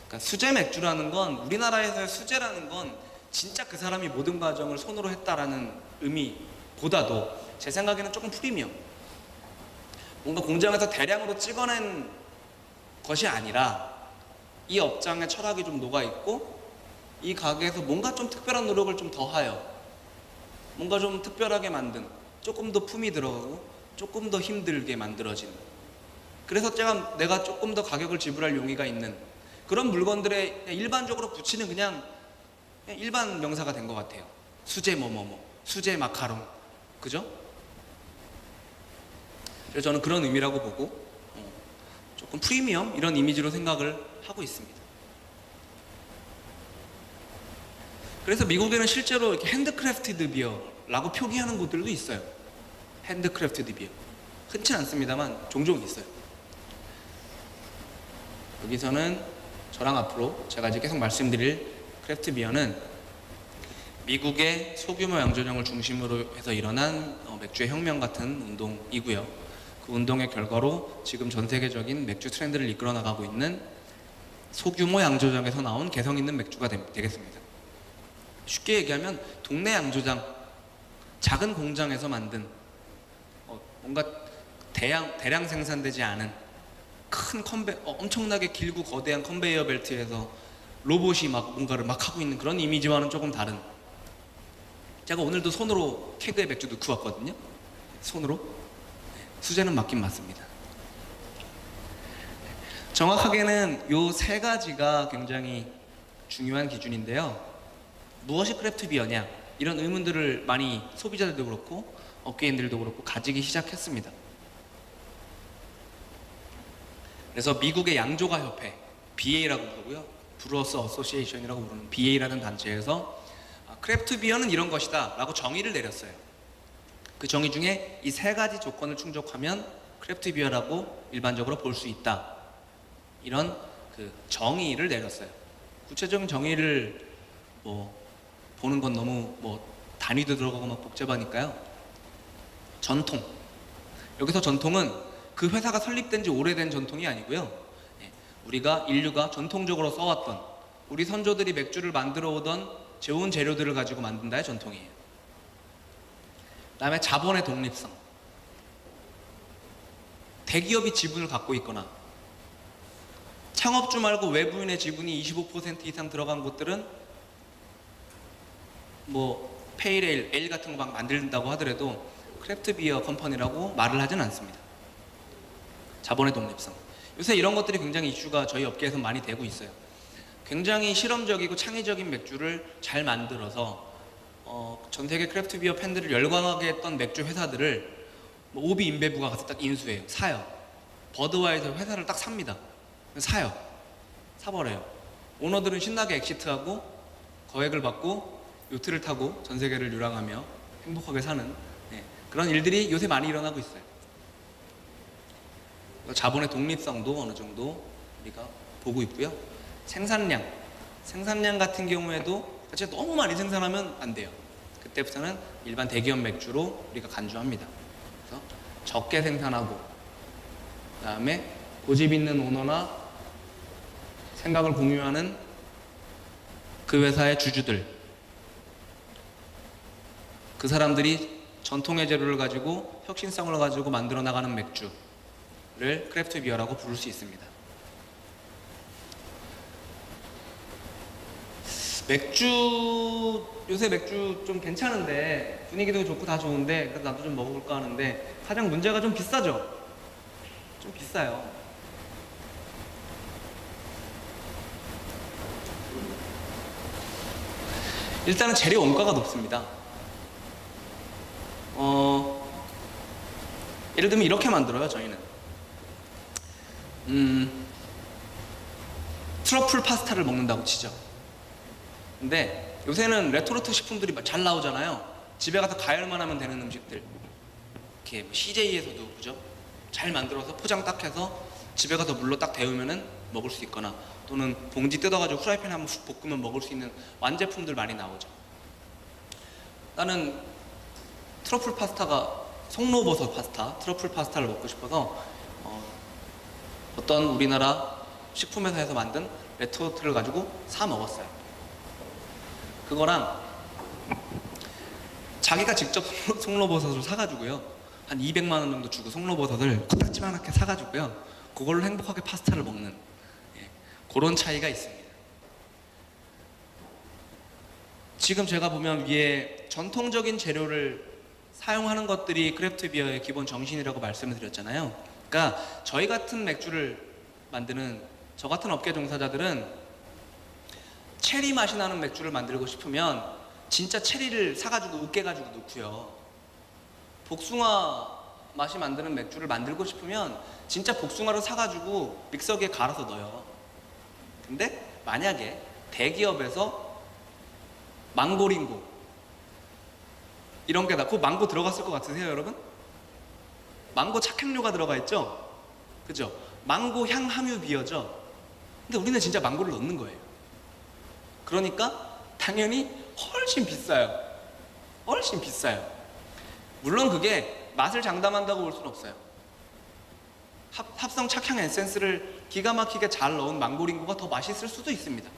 그러니까 수제 맥주라는 건 우리나라에서의 수제라는 건 진짜 그 사람이 모든 과정을 손으로 했다라는 의미보다도 제 생각에는 조금 프리미엄. 뭔가 공장에서 대량으로 찍어낸 것이 아니라 이 업장의 철학이 좀 녹아있고 이 가게에서 뭔가 좀 특별한 노력을 좀 더하여 뭔가 좀 특별하게 만든 조금 더 품이 들어가고 조금 더 힘들게 만들어진 그래서 내가 조금 더 가격을 지불할 용의가 있는 그런 물건들에 일반적으로 붙이는 그냥 일반 명사가 된 것 같아요. 수제 뭐뭐뭐, 수제 마카롱, 그죠? 그래서 저는 그런 의미라고 보고 조금 프리미엄 이런 이미지로 생각을 하고 있습니다. 그래서 미국에는 실제로 이렇게 핸드크래프티드 비어라고 라고 표기하는 곳들도 있어요. 핸드크래프티드 비어. 흔치 않습니다만 종종 있어요. 여기서는 저랑 앞으로 제가 이제 계속 말씀드릴 크래프트 비어는 미국의 소규모 양조장을 중심으로 해서 일어난 맥주의 혁명 같은 운동이고요. 그 운동의 결과로 지금 전 세계적인 맥주 트렌드를 이끌어 나가고 있는 소규모 양조장에서 나온 개성 있는 맥주가 되겠습니다. 쉽게 얘기하면 동네 양조장, 작은 공장에서 만든 뭔가 대량 생산되지 않은 큰 엄청나게 길고 거대한 컨베이어 벨트에서 로봇이 막 뭔가를 막 하고 있는 그런 이미지와는 조금 다른. 제가 오늘도 손으로 케그에 맥주 넣고 왔거든요. 손으로. 수제는 맞긴 맞습니다. 정확하게는 요 세 가지가 굉장히 중요한 기준인데요. 무엇이 크래프트 비어냐? 이런 의문들을 많이 소비자들도 그렇고 업계인들도 그렇고 가지기 시작했습니다. 그래서 미국의 양조가 협회, BA라고 부르고요. 브루어스 어소시에이션이라고 부르는 BA라는 단체에서 크래프트 비어는 이런 것이다 라고 정의를 내렸어요. 그 정의 중에 이 세 가지 조건을 충족하면 크래프트 비어라고 일반적으로 볼 수 있다. 이런 그 정의를 내렸어요. 구체적인 정의를 보는 건 너무 단위도 들어가고 막 복잡하니까요. 전통. 여기서 전통은 그 회사가 설립된 지 오래된 전통이 아니고요. 우리가 인류가 전통적으로 써왔던 우리 선조들이 맥주를 만들어 오던 좋은 재료들을 가지고 만든다의 전통이에요. 그 다음에 자본의 독립성. 대기업이 지분을 갖고 있거나 창업주 말고 외부인의 지분이 25% 이상 들어간 곳들은 페이레일, 에일 같은 거 막 만든다고 하더라도 크래프트 비어 컴퍼니라고 말을 하진 않습니다. 자본의 독립성. 요새 이런 것들이 굉장히 이슈가 저희 업계에서 많이 되고 있어요. 굉장히 실험적이고 창의적인 맥주를 잘 만들어서 전 세계 크래프트 비어 팬들을 열광하게 했던 맥주 회사들을 오비 인베브가 가서 딱 인수해요. 사요. 버드와이저 회사를 딱 삽니다. 사요. 사버려요. 오너들은 신나게 엑시트하고 거액을 받고 요트를 타고 전 세계를 유랑하며 행복하게 사는 그런 일들이 요새 많이 일어나고 있어요. 자본의 독립성도 어느 정도 우리가 보고 있고요. 생산량 같은 경우에도 진짜 너무 많이 생산하면 안 돼요. 그때부터는 일반 대기업 맥주로 우리가 간주합니다. 그래서 적게 생산하고 그다음에 고집 있는 오너나 생각을 공유하는 그 회사의 주주들, 그 사람들이 전통의 재료를 가지고 혁신성을 가지고 만들어 나가는 맥주를 크래프트 비어라고 부를 수 있습니다. 요새 맥주 좀 괜찮은데 분위기도 좋고 다 좋은데 그래서 나도 좀 먹어볼까 하는데 가장 문제가 좀 비싸죠? 좀 비싸요. 일단은 재료 원가가 높습니다. 예를 들면 이렇게 만들어요, 저희는. 트러플 파스타를 먹는다고 치죠. 근데 요새는 레토르트 식품들이 잘 나오잖아요. 집에 가서 가열만 하면 되는 음식들. 이렇게 CJ에서도 그죠? 잘 만들어서 포장 딱 해서 집에 가서 물로 딱 데우면은 먹을 수 있거나 또는 봉지 뜯어가지고 프라이팬에 한번 훅 볶으면 먹을 수 있는 완제품들 많이 나오죠. 나는 트러플 파스타가 송로버섯 파스타, 트러플 파스타를 먹고 싶어서 어떤 우리나라 식품회사에서 만든 레토르트를 가지고 사 먹었어요. 그거랑 자기가 직접 송로버섯을 사가지고요. 한 200만 원 정도 주고 송로버섯을 코딱지만하게 사가지고요. 그걸로 행복하게 파스타를 먹는 그런 차이가 있습니다. 지금 제가 보면 위에 전통적인 재료를 사용하는 것들이 크래프트 비어의 기본 정신이라고 말씀을 드렸잖아요. 그러니까 저희 같은 맥주를 만드는 저 같은 업계 종사자들은 체리 맛이 나는 맥주를 만들고 싶으면 진짜 체리를 사가지고 으깨가지고 넣고요. 복숭아 맛이 만드는 맥주를 만들고 싶으면 진짜 복숭아를 사가지고 믹서기에 갈아서 넣어요. 근데 만약에 대기업에서 망고링고 이런 게 그 망고 들어갔을 것 같으세요, 여러분? 망고 착향료가 들어가 있죠? 그죠? 망고 향 함유 비어죠? 근데 우리는 진짜 망고를 넣는 거예요. 그러니까 당연히 훨씬 비싸요. 훨씬 비싸요. 물론 그게 맛을 장담한다고 볼 수는 없어요. 합성 착향 에센스를 기가 막히게 잘 넣은 망고링고가 더 맛있을 수도 있습니다.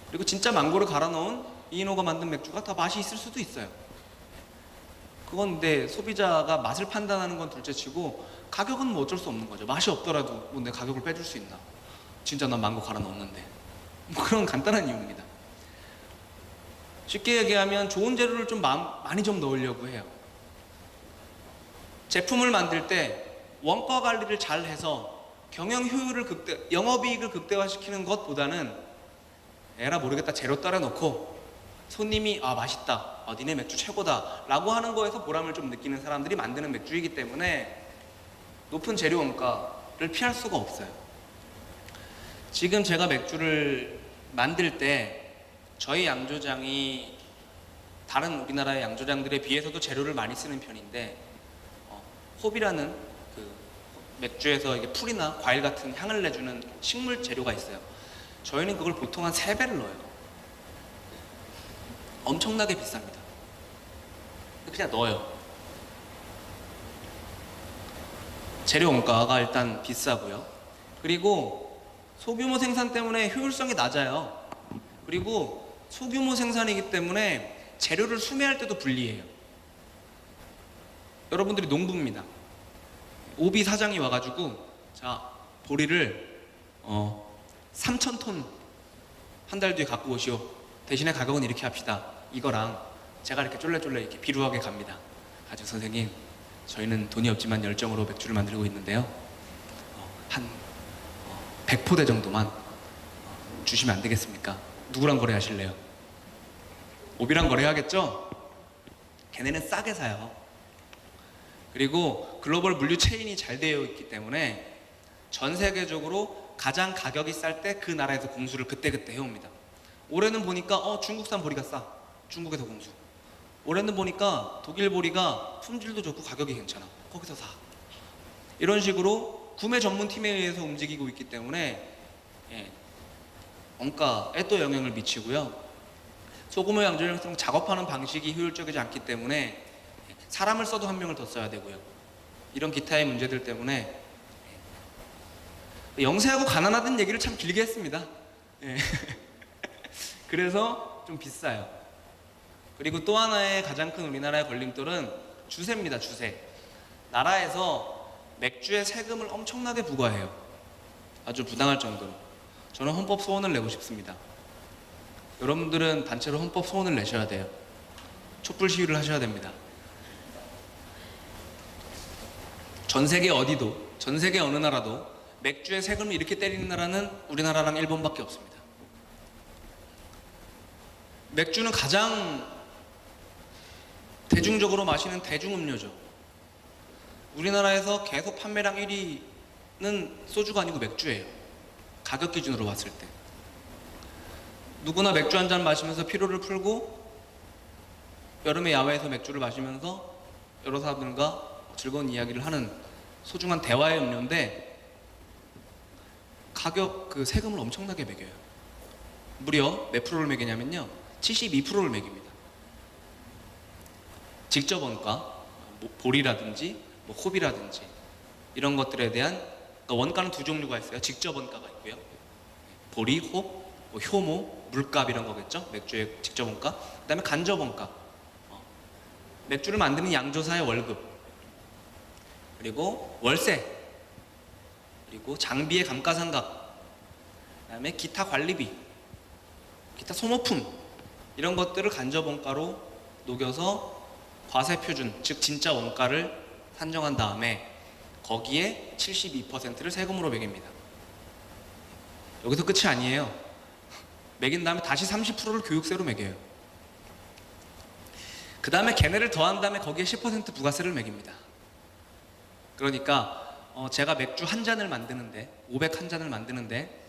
그리고 진짜 망고를 갈아 넣은 이인호가 만든 맥주가 더 맛이 있을 수도 있어요. 그건 근데 소비자가 맛을 판단하는 건 둘째치고 가격은 뭐 어쩔 수 없는 거죠. 맛이 없더라도 뭐 내 가격을 빼줄 수 있나? 진짜 난 망고 갈아 넣었는데. 뭐 그런 간단한 이유입니다. 쉽게 얘기하면 좋은 재료를 좀 많이 좀 넣으려고 해요. 제품을 만들 때 원가 관리를 잘 해서 경영 효율을 영업이익을 극대화시키는 것보다는 에라 모르겠다 재료 따라 놓고 손님이 아 맛있다, 니네 맥주 최고다 라고 하는 거에서 보람을 좀 느끼는 사람들이 만드는 맥주이기 때문에 높은 재료 원가를 피할 수가 없어요. 지금 제가 맥주를 만들 때 저희 양조장이 다른 우리나라의 양조장들에 비해서도 재료를 많이 쓰는 편인데 홉이라는 그 맥주에서 이게 풀이나 과일 같은 향을 내주는 식물 재료가 있어요. 저희는 그걸 보통 한 3배를 넣어요. 엄청나게 비쌉니다. 그냥 넣어요. 재료 원가가 일단 비싸고요. 그리고 소규모 생산 때문에 효율성이 낮아요. 그리고 소규모 생산이기 때문에 재료를 수매할 때도 불리해요. 여러분들이 농부입니다. 오비 사장이 와가지고 자 보리를 3,000톤 한 달 뒤에 갖고 오시오. 대신에 가격은 이렇게 합시다. 이거랑 제가 이렇게 쫄래쫄래 이렇게 비루하게 갑니다. 아주 선생님 저희는 돈이 없지만 열정으로 맥주를 만들고 있는데요. 한 100포대 정도만 주시면 안 되겠습니까? 누구랑 거래하실래요? 오비랑 거래하겠죠? 걔네는 싸게 사요. 그리고 글로벌 물류 체인이 잘 되어 있기 때문에 전 세계적으로 가장 가격이 쌀 때 그 나라에서 공수를 그때그때 해옵니다. 올해는 보니까 중국산 보리가 싸. 중국에서 공수. 올해는 보니까 독일 보리가 품질도 좋고 가격이 괜찮아. 거기서 사. 이런 식으로 구매 전문팀에 의해서 움직이고 있기 때문에 원가에 또 영향을 미치고요. 소규모 양조장 작업하는 방식이 효율적이지 않기 때문에 사람을 써도 한 명을 더 써야 되고요. 이런 기타의 문제들 때문에 영세하고 가난하다는 얘기를 참 길게 했습니다. 그래서 좀 비싸요. 그리고 또 하나의 가장 큰 우리나라의 걸림돌은 주세입니다. 주세. 나라에서 맥주에 세금을 엄청나게 부과해요. 아주 부당할 정도로. 저는 헌법 소원을 내고 싶습니다. 여러분들은 단체로 헌법 소원을 내셔야 돼요. 촛불 시위를 하셔야 됩니다. 전 세계 어디도, 전 세계 어느 나라도 맥주에 세금을 이렇게 때리는 나라는 우리나라랑 일본밖에 없습니다. 맥주는 가장 대중적으로 마시는 대중음료죠. 우리나라에서 계속 판매량 1위는 소주가 아니고 맥주예요. 가격 기준으로 봤을 때. 누구나 맥주 한 잔 마시면서 피로를 풀고 여름에 야외에서 맥주를 마시면서 여러 사람들과 즐거운 이야기를 하는 소중한 대화의 음료인데 가격 세금을 엄청나게 매겨요. 무려 몇 프로를 매기냐면요. 72%를 매깁니다. 직접 원가, 보리라든지 홉이라든지 이런 것들에 대한 그러니까 원가는 두 종류가 있어요. 직접 원가가 있고요. 보리, 홉, 효모, 물값 이런 거겠죠. 맥주의 직접 원가. 그 다음에 간접 원가. 맥주를 만드는 양조사의 월급. 그리고 월세. 그리고 장비의 감가상각. 그 다음에 기타 관리비. 기타 소모품. 이런 것들을 간접 원가로 녹여서 과세표준, 즉 진짜 원가를 산정한 다음에 거기에 72%를 세금으로 매깁니다. 여기서 끝이 아니에요. 매긴 다음에 다시 30%를 교육세로 매겨요. 그 다음에 걔네를 더한 다음에 거기에 10% 부가세를 매깁니다. 그러니까 제가 맥주 한 잔을 만드는데 501잔을 만드는데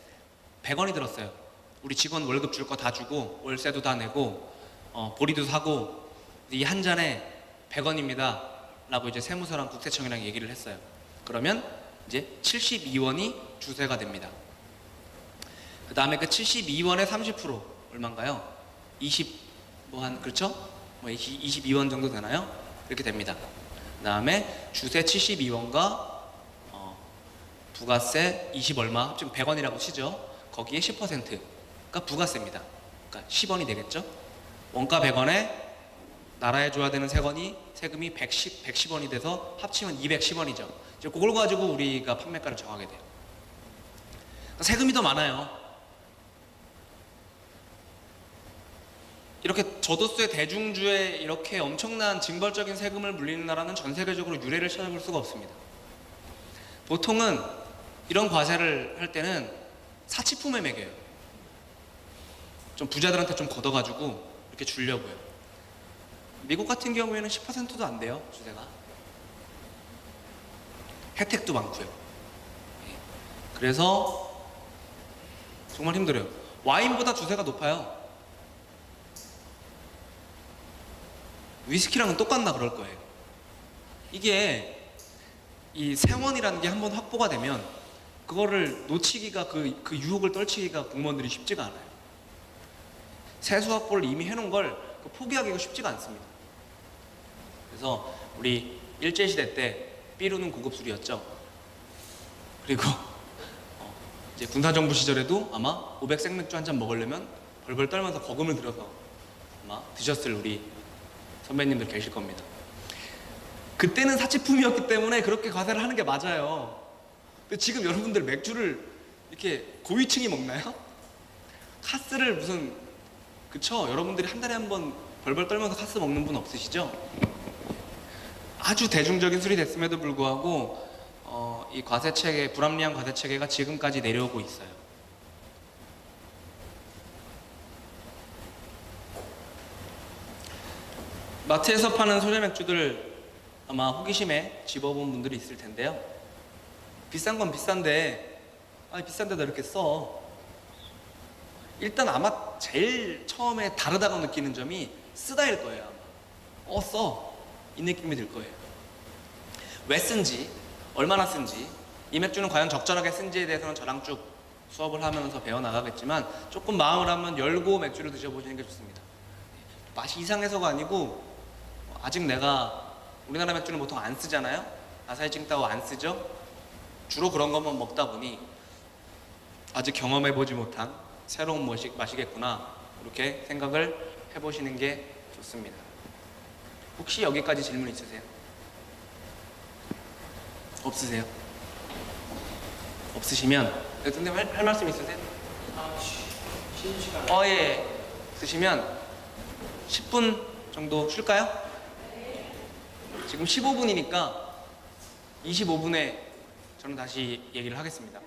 100원이 들었어요. 우리 직원 월급 줄 거 다 주고 월세도 다 내고 보리도 사고 이 한 잔에 100원입니다 라고 이제 세무서랑 국세청이랑 얘기를 했어요. 그러면 이제 72원이 주세가 됩니다. 그 다음에 그 72원의 30% 얼마인가요? 22원 정도 되나요? 이렇게 됩니다. 그 다음에 주세 72원과 부가세 20 얼마, 지금 100원이라고 치죠. 거기에 10%가 부가세입니다. 그러니까 10원이 되겠죠. 원가 100원에 나라에 줘야 되는 세금이 110원이 돼서 합치면 210원이죠. 이제 그걸 가지고 우리가 판매가를 정하게 돼요. 그러니까 세금이 더 많아요. 이렇게 저도세 대중주에 이렇게 엄청난 징벌적인 세금을 물리는 나라는 전 세계적으로 유례를 찾아볼 수가 없습니다. 보통은 이런 과세를 할 때는 사치품에 매겨요. 좀 부자들한테 좀 걷어가지고 이렇게 주려고요. 미국 같은 경우에는 10%도 안 돼요, 주세가. 혜택도 많고요. 그래서 정말 힘들어요. 와인보다 주세가 높아요. 위스키랑은 똑같나 그럴 거예요. 이게 이 세원이라는 게 한번 확보가 되면 그거를 놓치기가 그 유혹을 떨치기가 공무원들이 쉽지가 않아요. 세수 확보를 이미 해놓은 걸 포기하기가 쉽지가 않습니다. 그래서 우리 일제시대 때 삐루는 고급 술이었죠. 그리고 이제 군사정부 시절에도 아마 500 생맥주 한 잔 먹으려면 벌벌 떨면서 거금을 들여서 아마 드셨을 우리 선배님들 계실 겁니다. 그때는 사치품이었기 때문에 그렇게 과세를 하는 게 맞아요. 근데 지금 여러분들 맥주를 이렇게 고위층이 먹나요? 카스를 무슨, 그쵸? 여러분들이 한 달에 한 번 벌벌 떨면서 카스 먹는 분 없으시죠? 아주 대중적인 술이 됐음에도 불구하고 이 과세 체계, 불합리한 과세 체계가 지금까지 내려오고 있어요. 마트에서 파는 소재 맥주들 아마 호기심에 집어본 분들이 있을 텐데요. 비싼 건 비싼데, 비싼데도 이렇게 써. 일단 아마 제일 처음에 다르다고 느끼는 점이 쓰다일 거예요. 아마. 써. 이 느낌이 들 거예요. 왜 쓴지, 얼마나 쓴지, 이 맥주는 과연 적절하게 쓴지에 대해서는 저랑 쭉 수업을 하면서 배워나가겠지만 조금 마음을 한번 열고 맥주를 드셔보시는 게 좋습니다. 맛이 이상해서가 아니고 아직 내가 우리나라 맥주는 보통 안 쓰잖아요. 아사히 찡따오 안 쓰죠. 주로 그런 것만 먹다 보니 아직 경험해보지 못한 새로운 맛이겠구나 이렇게 생각을 해보시는 게 좋습니다. 혹시 여기까지 질문 있으세요? 없으세요? 없으시면 근데 할 말씀 있으세요? 쉬는 시간. 예. 있으시면 10분 정도 쉴까요? 지금 15분이니까 25분에 저는 다시 얘기를 하겠습니다.